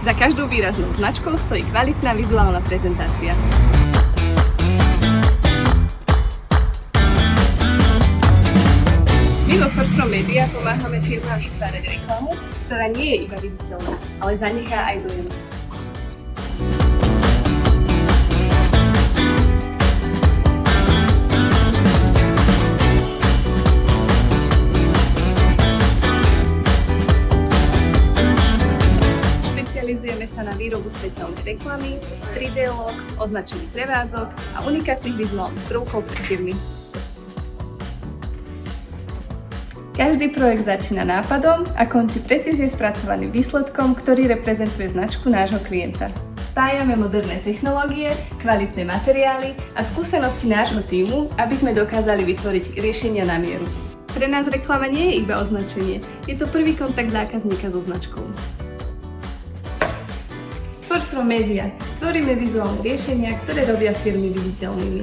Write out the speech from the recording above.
Za každou výraznou značkou stojí kvalitná vizuálna prezentácia. My vo First From Media pomáhame firmám vytvárať reklamu, ktorá nie je iba viditeľná, ale zanechá aj dojem. Špecializujeme sa na výrobu svetelnej reklamy, 3D log, označení prevádzok a unikátnych vizuálnych prvkov pre firmy. Každý projekt začína nápadom a končí precízne spracovaným výsledkom, ktorý reprezentuje značku nášho klienta. Spájame moderné technológie, kvalitné materiály a skúsenosti nášho tímu, aby sme dokázali vytvoriť riešenia na mieru. Pre nás reklama nie je iba označenie, je to prvý kontakt zákazníka so značkou. First From Media. Tvoríme vizuálne riešenia, ktoré robia firmy viditeľnými.